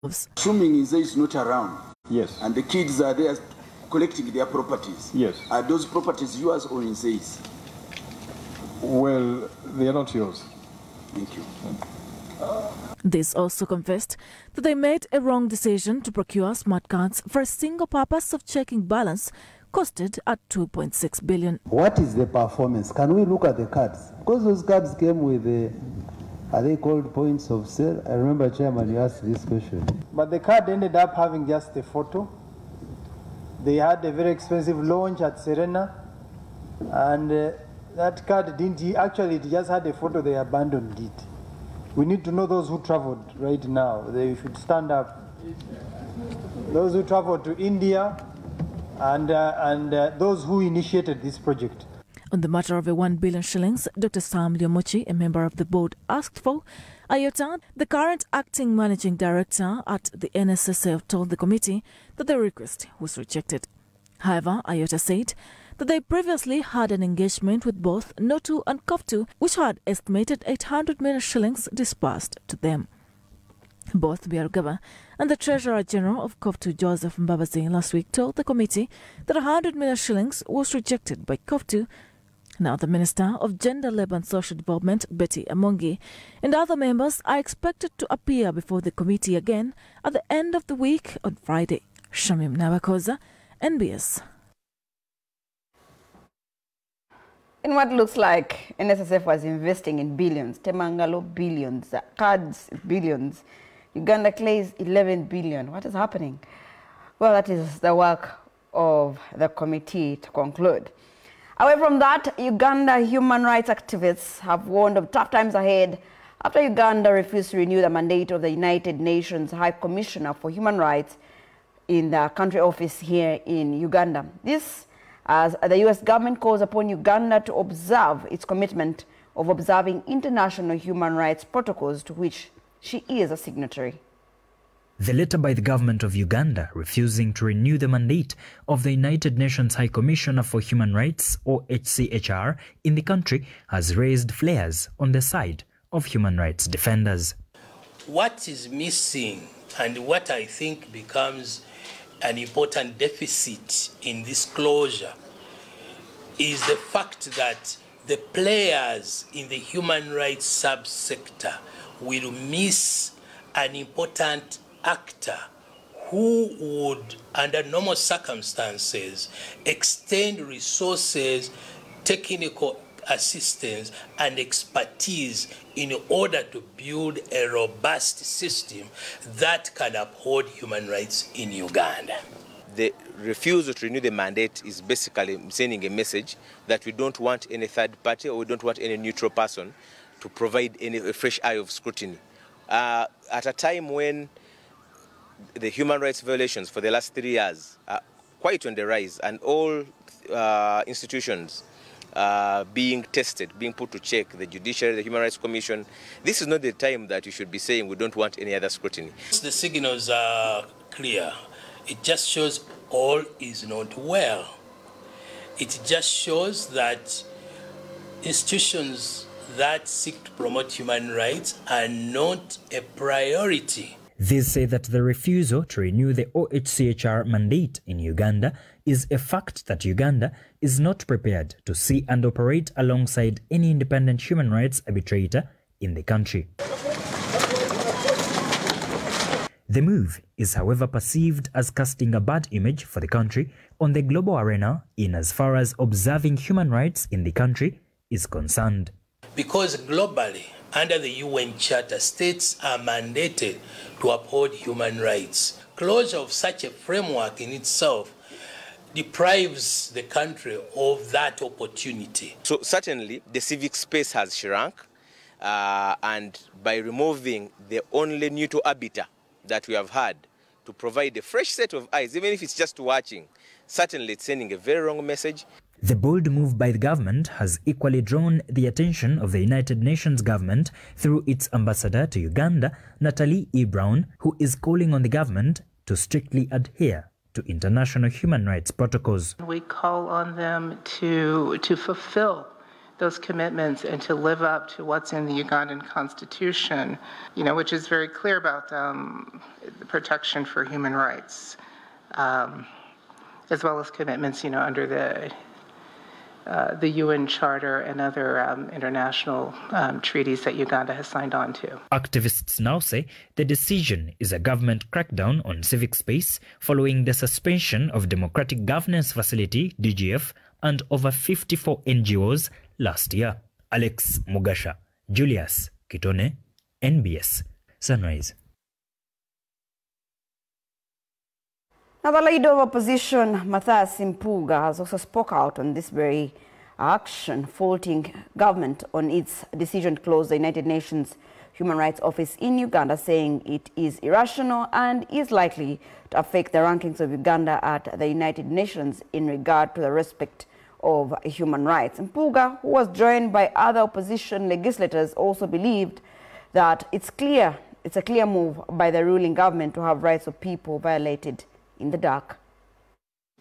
Assuming Izay is not around, yes, and the kids are there collecting their properties, yes, are those properties yours or Izay's? Well, they are not yours. Thank you. This also confessed that they made a wrong decision to procure smart cards for a single purpose of checking balance, costed at 2.6 billion. What is the performance? Can we look at the cards? Because those cards came with the, are they called points of sale? I remember, Chairman, you asked this question. But the card ended up having just a photo. They had a very expensive launch at Serena, and that card didn't, actually it just had a photo, they abandoned it. We need to know those who traveled right now. They should stand up. Those who traveled to India and those who initiated this project. On the matter of a 1 billion shillings, Dr. Sam Liomochi, a member of the board, asked for. Ayota, the current acting managing director at the NSSF, told the committee that the request was rejected. However, Ayota said that they previously had an engagement with both NOTU and COFTU, which had estimated 800 million shillings disbursed to them. Both Biarugaba and the Treasurer General of COFTU, Joseph Mbabazi, last week told the committee that 100 million shillings was rejected by COFTU. Now the Minister of Gender, Labour and Social Development, Betty Amongi, and other members are expected to appear before the committee again at the end of the week on Friday. Shamim Nawakoza, NBS. In what looks like NSSF was investing in billions, Temangalo billions, cards billions, Uganda claims 11 billion. What is happening? Well, that is the work of the committee to conclude. Away from that, Uganda human rights activists have warned of tough times ahead after Uganda refused to renew the mandate of the United Nations High Commissioner for Human Rights in the country office here in Uganda. This as the U.S. government calls upon Uganda to observe its commitment of observing international human rights protocols to which she is a signatory. The letter by the government of Uganda refusing to renew the mandate of the United Nations High Commissioner for Human Rights, or HCHR, in the country has raised flares on the side of human rights defenders. What is missing, and what I think becomes an important deficit in this closure, is the fact that the players in the human rights subsector will miss an important actor who would, under normal circumstances, extend resources, technical assistance and expertise in order to build a robust system that can uphold human rights in Uganda. The refusal to renew the mandate is basically sending a message that we don't want any third party, or we don't want any neutral person to provide a fresh eye of scrutiny. At a time when the human rights violations for the last 3 years are quite on the rise, and all institutions being tested, being put to check, the judiciary, the Human Rights Commission, this is not the time that you should be saying we don't want any other scrutiny. The signals are clear. It just shows all is not well. It just shows that institutions that seek to promote human rights are not a priority. These say that the refusal to renew the OHCHR mandate in Uganda is a fact that Uganda is not prepared to see and operate alongside any independent human rights arbitrator in the country. The move is, however, perceived as casting a bad image for the country on the global arena in as far as observing human rights in the country is concerned. Because globally, under the UN Charter, states are mandated to uphold human rights. Closure of such a framework in itself deprives the country of that opportunity. So certainly the civic space has shrunk, and by removing the only neutral arbiter that we have had to provide a fresh set of eyes, even if it's just watching, certainly it's sending a very wrong message. The bold move by the government has equally drawn the attention of the United Nations government through its ambassador to Uganda, Natalie E. Brown, who is calling on the government to strictly adhere to international human rights protocols. We call on them to fulfill those commitments and to live up to what's in the Ugandan constitution, which is very clear about the protection for human rights, as well as commitments, under the UN Charter and other international treaties that Uganda has signed on to. Activists now say the decision is a government crackdown on civic space following the suspension of Democratic Governance Facility, DGF, and over 54 NGOs last year. Alex Mugasha, Julius Kitone, NBS Sunrise. Now, the leader of opposition, Mathias Mpuuga, has also spoke out on this very action, faulting government on its decision to close the United Nations Human Rights Office in Uganda, saying it is irrational and is likely to affect the rankings of Uganda at the United Nations in regard to the respect of human rights. Mpuuga, who was joined by other opposition legislators, also believed that it's a clear move by the ruling government to have rights of people violated in the dark.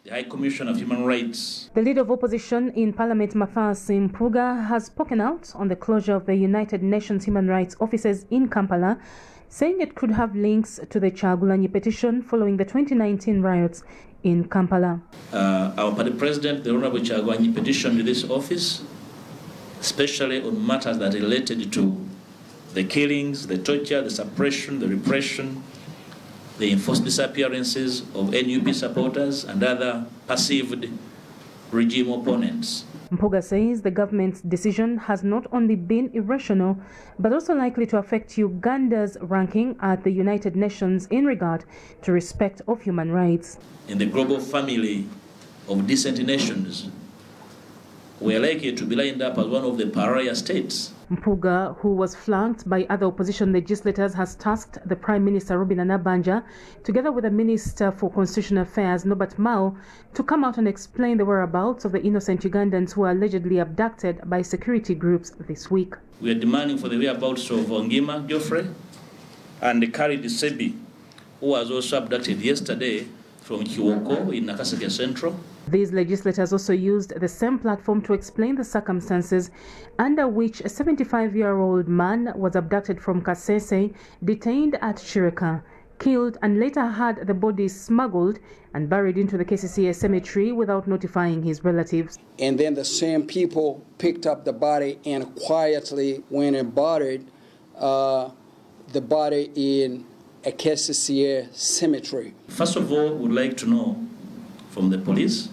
The High Commission of Human Rights. The leader of opposition in Parliament, Mathias Mpuuga, has spoken out on the closure of the United Nations Human Rights offices in Kampala, saying it could have links to the Kyagulanyi petition following the 2019 riots in Kampala. Our party president, the Honorable Kyagulanyi, petitioned this office, especially on matters that related to the killings, the torture, the suppression, the repression, the enforced disappearances of NUP supporters and other perceived regime opponents. Mpuuga says the government's decision has not only been irrational, but also likely to affect Uganda's ranking at the United Nations in regard to respect of human rights. In the global family of decent nations, we are likely to be lined up as one of the pariah states. Mpuuga, who was flanked by other opposition legislators, has tasked the Prime Minister Robin Anabanja, together with the Minister for Constitutional Affairs Norbert Mao, to come out and explain the whereabouts of the innocent Ugandans who were allegedly abducted by security groups this week. We are demanding for the whereabouts of Ongima Geoffrey and Kari Disebi, who was also abducted yesterday from Kiwoko in Nakaseke Central. These legislators also used the same platform to explain the circumstances under which a 75-year-old man was abducted from Kasese, detained at Shireka, killed, and later had the body smuggled and buried into the KCCA cemetery without notifying his relatives. And then the same people picked up the body and quietly went and buried the body in a KCCA cemetery. First of all, we'd like to know from the police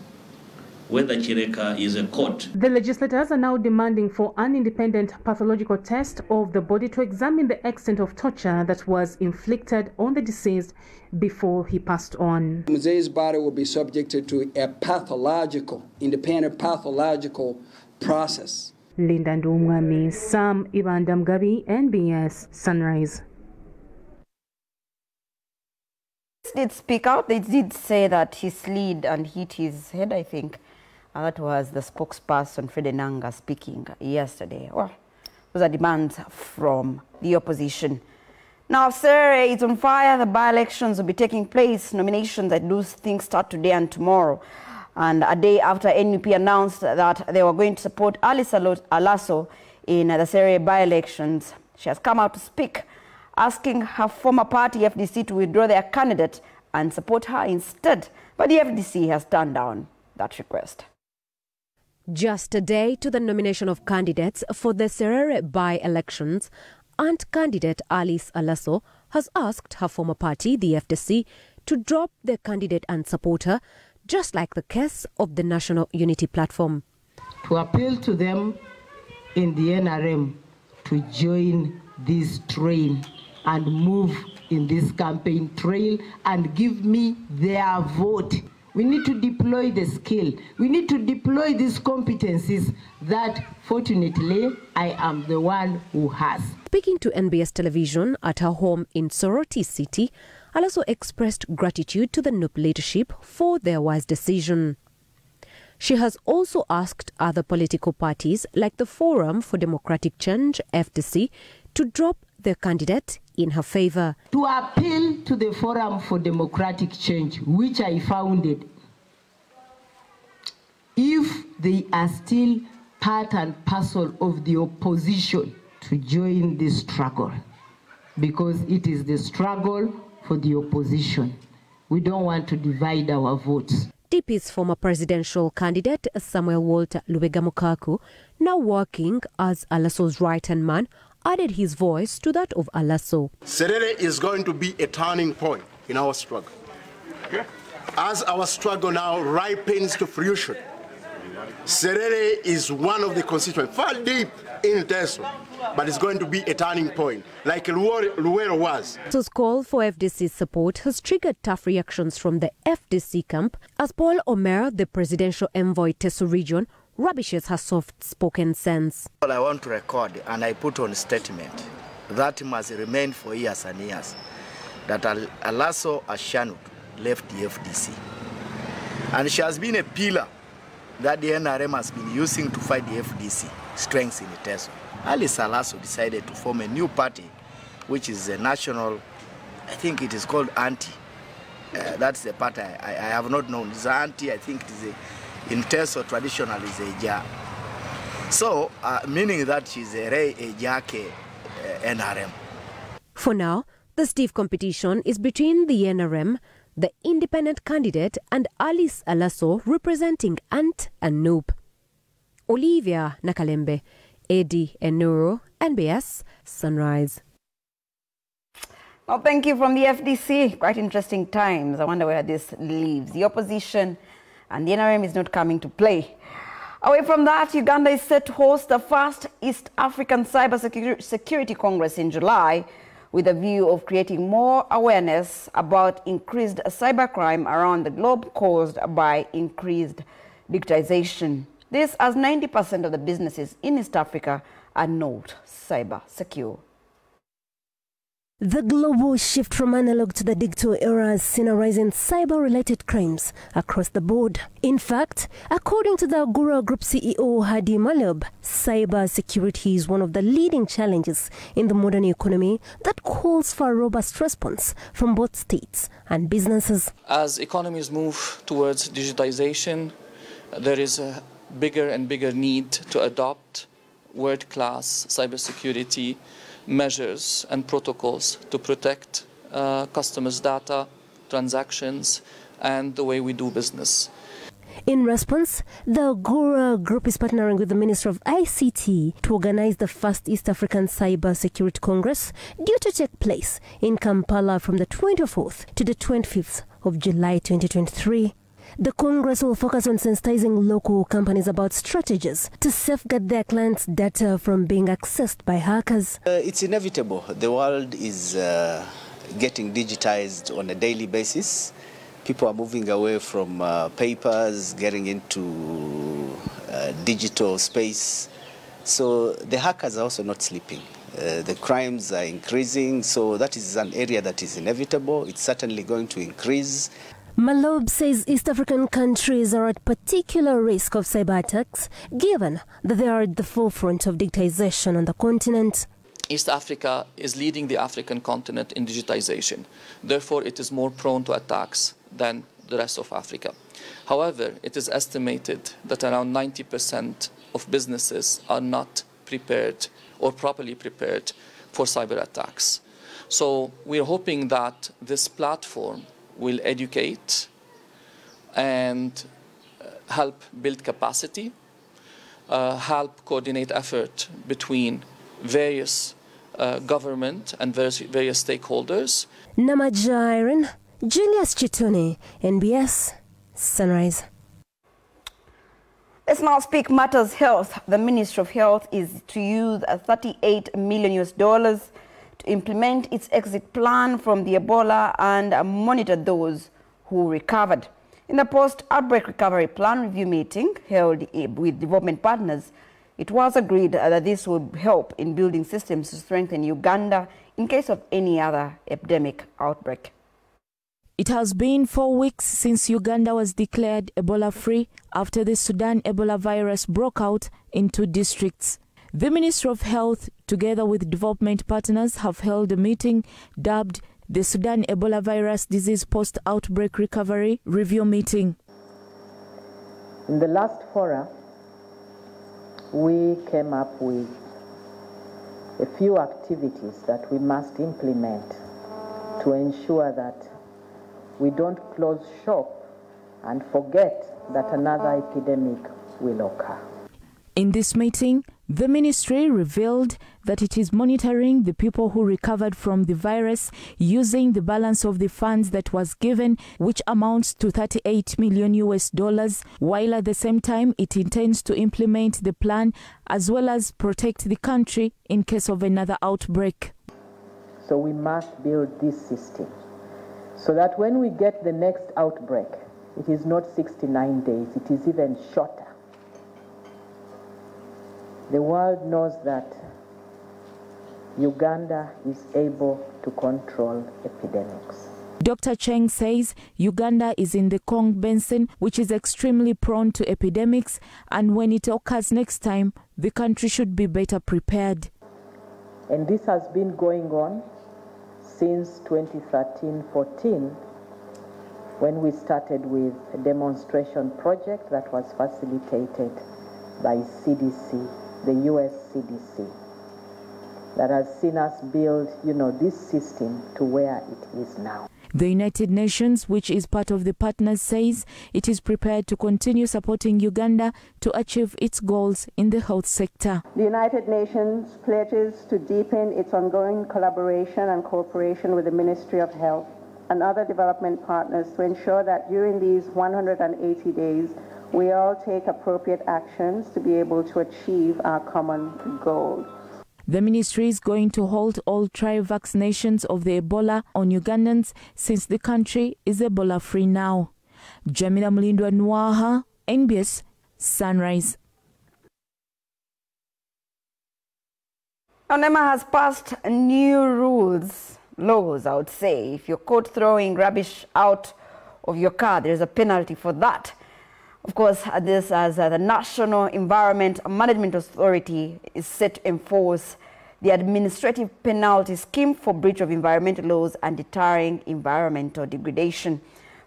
whether Chireka is a court. The legislators are now demanding for an independent pathological test of the body to examine the extent of torture that was inflicted on the deceased before he passed on. Muzee's body will be subjected to a independent pathological process. Linda Ndumwami, Sam Ibanda Mgabi, NBS Sunrise. Did speak out. They did say that he slid and hit his head, I think. That was the spokesperson, Fred Enanga, speaking yesterday. Well, those are demands from the opposition. Now, Serere is on fire. The by-elections will be taking place. Nominations, I do think, start today and tomorrow. And a day after NUP announced that they were going to support Alice Alaso in the Serere by-elections, she has come out to speak, asking her former party, FDC, to withdraw their candidate and support her instead. But the FDC has turned down that request. Just a day to the nomination of candidates for the Serere by-elections, and candidate Alice Alaso has asked her former party, the FDC, to drop their candidate and support her, just like the case of the National Unity Platform. To appeal to them in the NRM to join this train and move in this campaign trail and give me their vote. We need to deploy the skill. We need to deploy these competencies that, fortunately, I am the one who has. Speaking to NBS television at her home in Soroti City, Alaso expressed gratitude to the NUP leadership for their wise decision. She has also asked other political parties like the Forum for Democratic Change, FDC, to drop their candidate in her favor. To appeal to the Forum for Democratic Change, which I founded, if they are still part and parcel of the opposition to join this struggle, because it is the struggle for the opposition. We don't want to divide our votes. DP's former presidential candidate Samuel Walter Lubega-Mukaku, now working as Alasso's right-hand man, added his voice to that of Alasso. Serere is going to be a turning point in our struggle. As our struggle now ripens to fruition, Serere is one of the constituents, far deep in Teso, but it's going to be a turning point, like Luero was. This call for FDC's support has triggered tough reactions from the FDC camp, as Paul Omer, the presidential envoy Teso region, rubbishes her soft-spoken sense. All I want to record, and I put on statement, that must remain for years and years, that Alasso Ashanut left the FDC. And she has been a pillar that the NRM has been using to fight the FDC, strengths in the Teso. Alice Alasso decided to form a new party, which is a national, I think it is called Anti. That's the party I have not known. It's Anti, I think it is in Teso traditional is a Ja. So, meaning that she's a Jake NRM. For now, the stiff competition is between the NRM, the independent candidate, and Alice Alasso representing Ant and Noob. Olivia Nakalembe, Eddie Enuro, Nbs Sunrise. Well, thank you from the FDC. Quite interesting times. I wonder where this leaves. The opposition and the NRM is not coming to play. Away from that, Uganda is set to host the first East African Cyber Security Congress in July, with a view of creating more awareness about increased cybercrime around the globe caused by increased digitization. This, as 90% of the businesses in East Africa are not cyber secure. The global shift from analog to the digital era has seen a rise in cyber-related crimes across the board. In fact, according to the Agura Group CEO Hadi Malob, cyber security is one of the leading challenges in the modern economy that calls for a robust response from both states and businesses. As economies move towards digitization, there is a bigger and bigger need to adopt world-class cybersecurity measures and protocols to protect customers' data, transactions, and the way we do business. In response, the Agora Group is partnering with the Ministry of ICT to organize the first East African Cyber Security Congress, due to take place in Kampala from the 24th to the 25th of July 2023. The Congress will focus on sensitizing local companies about strategies to safeguard their clients' data from being accessed by hackers. It's inevitable. The world is getting digitized on a daily basis. People are moving away from papers, getting into digital space. So the hackers are also not sleeping. The crimes are increasing, so that is an area that is inevitable. It's certainly going to increase. Malob says East African countries are at particular risk of cyber attacks, given that they are at the forefront of digitization on the continent. East Africa is leading the African continent in digitization. Therefore, it is more prone to attacks than the rest of Africa. However, it is estimated that around 90% of businesses are not prepared or properly prepared for cyber attacks. So we're hoping that this platform will educate and help build capacity, help coordinate effort between various government and various stakeholders. Namajairan, Julius Chituni, Nbs Sunrise. Let's now speak matters health. The Ministry of Health is to use $38 million to implement its exit plan from the Ebola and monitor those who recovered. In the post-outbreak recovery plan review meeting held with development partners, it was agreed that this would help in building systems to strengthen Uganda in case of any other epidemic outbreak. It has been 4 weeks since Uganda was declared Ebola-free after the Sudan Ebola virus broke out in 2 districts. The Ministry of Health, together with development partners, have held a meeting dubbed the Sudan Ebola Virus Disease Post-Outbreak Recovery Review Meeting. In the last fora, we came up with a few activities that we must implement to ensure that we don't close shop and forget that another epidemic will occur. In this meeting, the ministry revealed that it is monitoring the people who recovered from the virus using the balance of the funds that was given, which amounts to $38 million, while at the same time it intends to implement the plan as well as protect the country in case of another outbreak. So we must build this system so that when we get the next outbreak, it is not 69 days, it is even shorter. The world knows that Uganda is able to control epidemics. Dr. Cheng says Uganda is in the Kong Basin, which is extremely prone to epidemics, and when it occurs next time, the country should be better prepared. And this has been going on since 2013-14, when we started with a demonstration project that was facilitated by CDC, the US CDC, that has seen us build, this system to where it is now. The United Nations, which is part of the partners, says it is prepared to continue supporting Uganda to achieve its goals in the health sector. The United Nations pledges to deepen its ongoing collaboration and cooperation with the Ministry of Health and other development partners to ensure that during these 180 days, we all take appropriate actions to be able to achieve our common goal. The ministry is going to hold all trial vaccinations of the Ebola on Ugandans since the country is Ebola-free now. Jamila Mulindwa Nwaha, Nbs Sunrise. NEMA has passed new laws, I would say. If you're caught throwing rubbish out of your car, there's a penalty for that. Of course, this as the National Environment Management Authority is set to enforce the administrative penalty scheme for breach of environmental laws and deterring environmental degradation.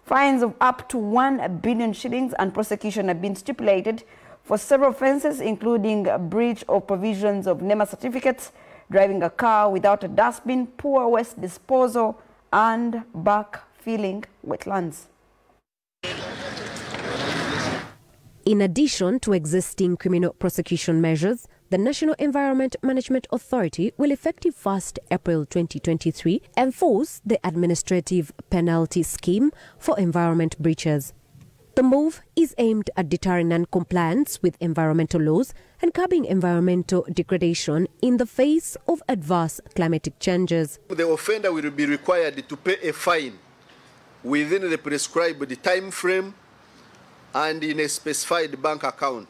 Fines of up to 1 billion shillings and prosecution have been stipulated for several offences, including breach of provisions of NEMA certificates, driving a car without a dustbin, poor waste disposal, and backfilling wetlands. In addition to existing criminal prosecution measures, the National Environment Management Authority will, effective 1st April 2023, enforce the administrative penalty scheme for environment breaches. The move is aimed at deterring non-compliance with environmental laws and curbing environmental degradation in the face of adverse climatic changes. The offender will be required to pay a fine within the prescribed time frame and in a specified bank account.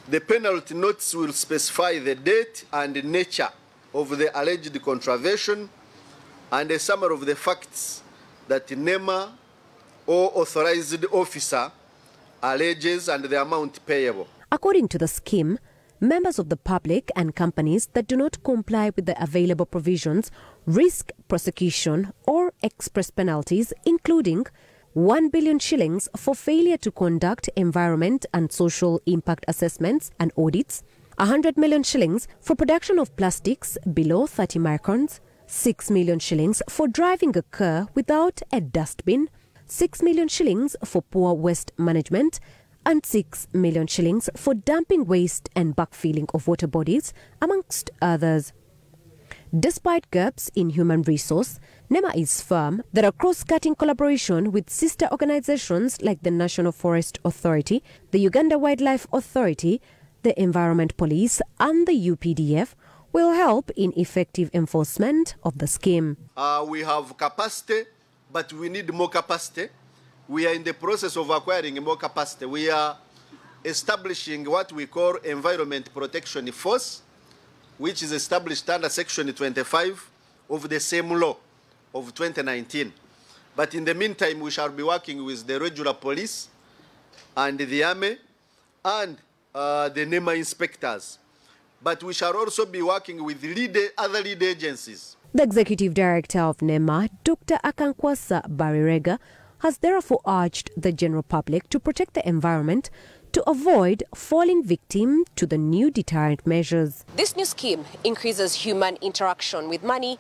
The penalty notes will specify the date and the nature of the alleged contravention and a summary of the facts that NEMA or authorized officer alleges and the amount payable. According to the scheme, members of the public and companies that do not comply with the available provisions risk prosecution or express penalties, including 1 billion shillings for failure to conduct environment and social impact assessments and audits, 100 million shillings for production of plastics below 30 microns, 6 million shillings for driving a car without a dustbin, 6 million shillings for poor waste management, and 6 million shillings for dumping waste and backfilling of water bodies, amongst others. Despite gaps in human resource, NEMA is firm that a cross-cutting collaboration with sister organizations like the National Forest Authority, the Uganda Wildlife Authority, the Environment Police and the UPDF will help in effective enforcement of the scheme. We have capacity, but we need more capacity. We are in the process of acquiring more capacity. We are establishing what we call Environment Protection Force, which is established under Section 25 of the same law of 2019. But in the meantime, we shall be working with the regular police and the army and the NEMA inspectors. But we shall also be working with other lead agencies. The Executive Director of NEMA, Dr. Akankwasa Barirega, has therefore urged the general public to protect the environment to avoid falling victim to the new deterrent measures. This new scheme increases human interaction with money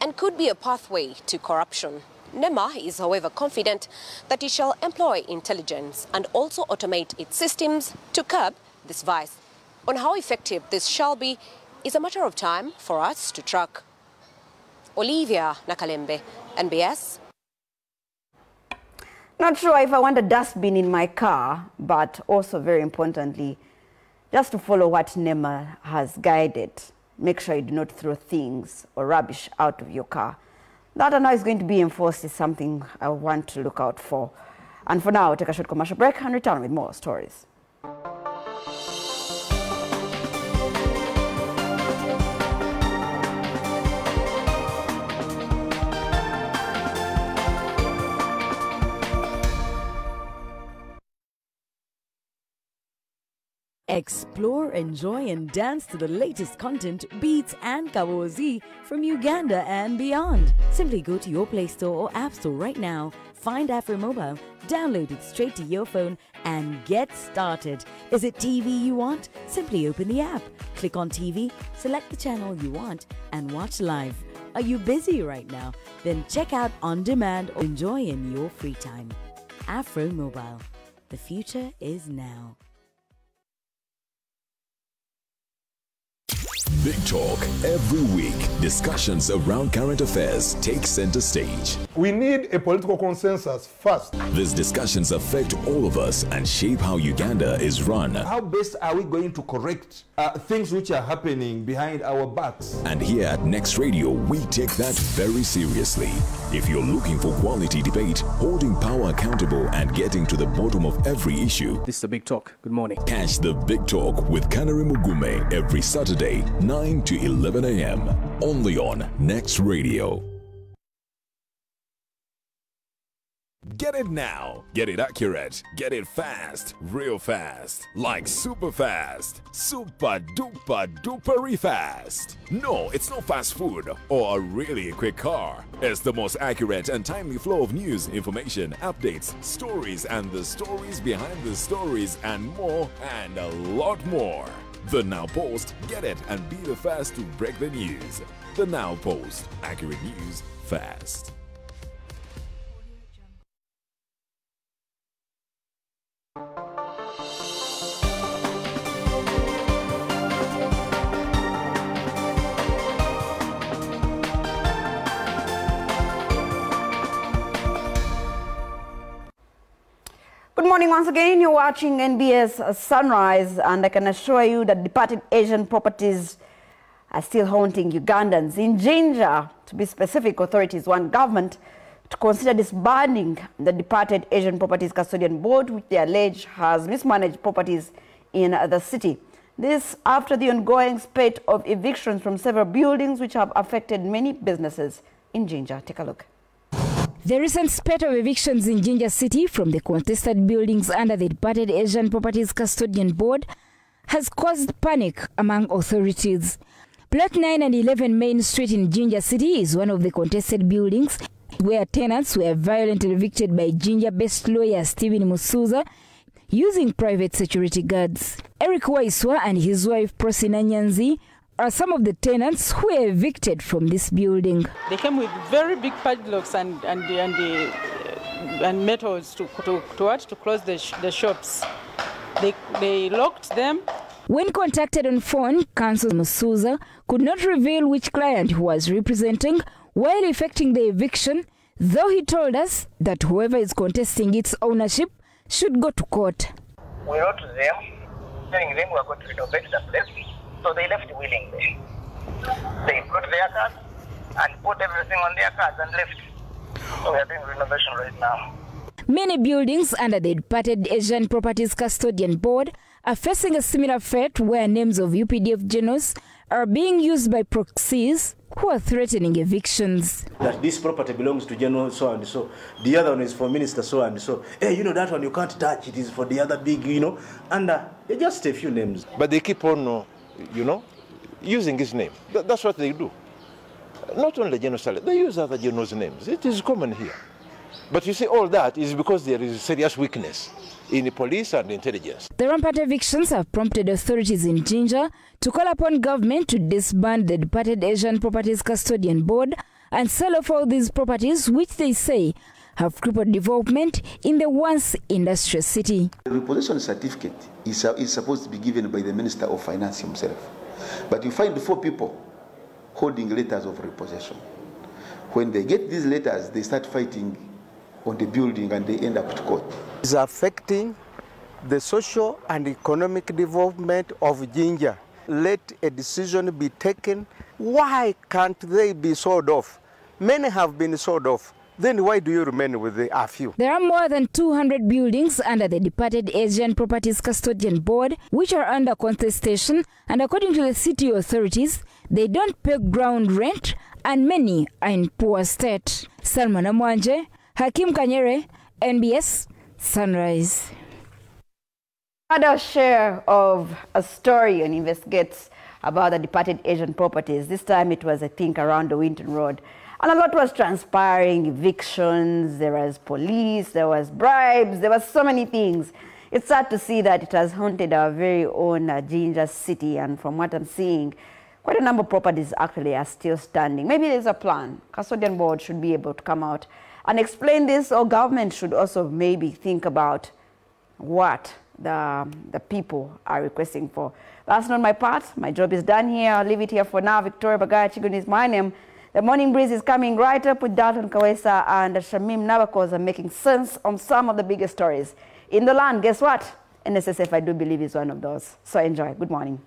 and could be a pathway to corruption. NEMA is, however, confident that it shall employ intelligence and also automate its systems to curb this vice. On how effective this shall be is a matter of time for us to track. Olivia Nakalembe, NBS. Not sure if I want a dustbin in my car, but also very importantly, just to follow what NEMA has guided. Make sure you do not throw things or rubbish out of your car. That and how it's going to be enforced is something I want to look out for. And for now, take a short commercial break and return with more stories. Explore, enjoy and dance to the latest content, beats and kawozi from Uganda and beyond. Simply go to your Play Store or App Store right now, find Afro Mobile, download it straight to your phone and get started. Is it TV you want? Simply open the app, click on TV, select the channel you want and watch live. Are you busy right now? Then check out On Demand or enjoy in your free time. Afro Mobile. The future is now. Big Talk every week. Discussions around current affairs take center stage. We need a political consensus first. These discussions affect all of us and shape how Uganda is run. How best are we going to correct things which are happening behind our backs? And here at Next Radio, we take that very seriously. If you're looking for quality debate, holding power accountable and getting to the bottom of every issue, this is the Big Talk. Good morning. Catch the Big Talk with Kanari Mugume every Saturday, 9 to 11 a.m. only on Next Radio. Get it now. Get it accurate. Get it fast. Real fast. Like super fast. Super duper dupery fast. No, it's not fast food or a really quick car. It's the most accurate and timely flow of news, information, updates, stories, and the stories behind the stories, and more, and a lot more. The Now Post. Get it and be the first to break the news. The Now Post. Accurate news fast. Good morning once again. You're watching Nbs Sunrise, and I can assure you that departed Asian properties are still haunting Ugandans. In Jinja, to be specific, authorities want government to consider disbanding the departed Asian Properties Custodian Board, which they allege has mismanaged properties in the city. This after the ongoing spate of evictions from several buildings which have affected many businesses in Jinja. Take a look. The recent spate of evictions in Jinja City from the contested buildings under the departed Asian Properties Custodian Board has caused panic among authorities. Plot 9 and 11 Main Street in Jinja City is one of the contested buildings where tenants were violently evicted by Jinja-based lawyer Stephen Musuza using private security guards. Eric Waiswa and his wife Prosina Nyanzi are some of the tenants who were evicted from this building. They came with very big padlocks and metals to close the shops. They locked them. When contacted on phone, Council Musuza could not reveal which client he was representing while effecting the eviction, though he told us that whoever is contesting its ownership should go to court. We wrote to them, telling them we are going to renovate the place, so they left willingly. They put their cards and put everything on their cards and left. So we are doing renovation right now. Many buildings under the departed Asian Properties Custodian Board are facing a similar fate where names of UPDF generals are being used by proxies who are threatening evictions. That this property belongs to General so and so, the other one is for Minister so and so. Hey, you know that one you can't touch, it is for the other big, you know. And they're just a few names. But they keep on, using his name. That's what they do. Not only General Saleh, they use other generals' names. It is common here. But you see, all that is because there is serious weakness in police and intelligence. The rampant evictions have prompted authorities in Jinja to call upon government to disband the departed Asian Properties Custodian Board and sell off all these properties, which they say have crippled development in the once industrial city. The repossession certificate is supposed to be given by the Minister of Finance himself. But you find 4 people holding letters of repossession. When they get these letters, they start fighting on the building and they end up to court. It's affecting the social and economic development of Jinja. Let a decision be taken. Why can't they be sold off? Many have been sold off. Then why do you remain with a few? There are more than 200 buildings under the departed Asian Properties Custodian Board which are under contestation, and according to the city authorities, they don't pay ground rent and many are in poor state. Salman Amwanje, Hakim Kanyere, Nbs Sunrise. Another share of a story and investigates about the departed Asian properties. This time it was, I think, around the Winton Road. And a lot was transpiring, evictions, there was police, there was bribes, there was so many things. It's sad to see that it has haunted our very own Jinja city, and from what I'm seeing, quite a number of properties actually are still standing. Maybe there's a plan. Custodian board should be able to come out and explain this, or government should also maybe think about what the people are requesting for. That's not my part. My job is done here. I'll leave it here for now. Victoria Bagaya Chigun is my name. The morning breeze is coming right up with Dalton Kawesa and Shamim Nabakos are making sense on some of the biggest stories in the land. Guess what? NSSF, I do believe, is one of those. So enjoy. Good morning.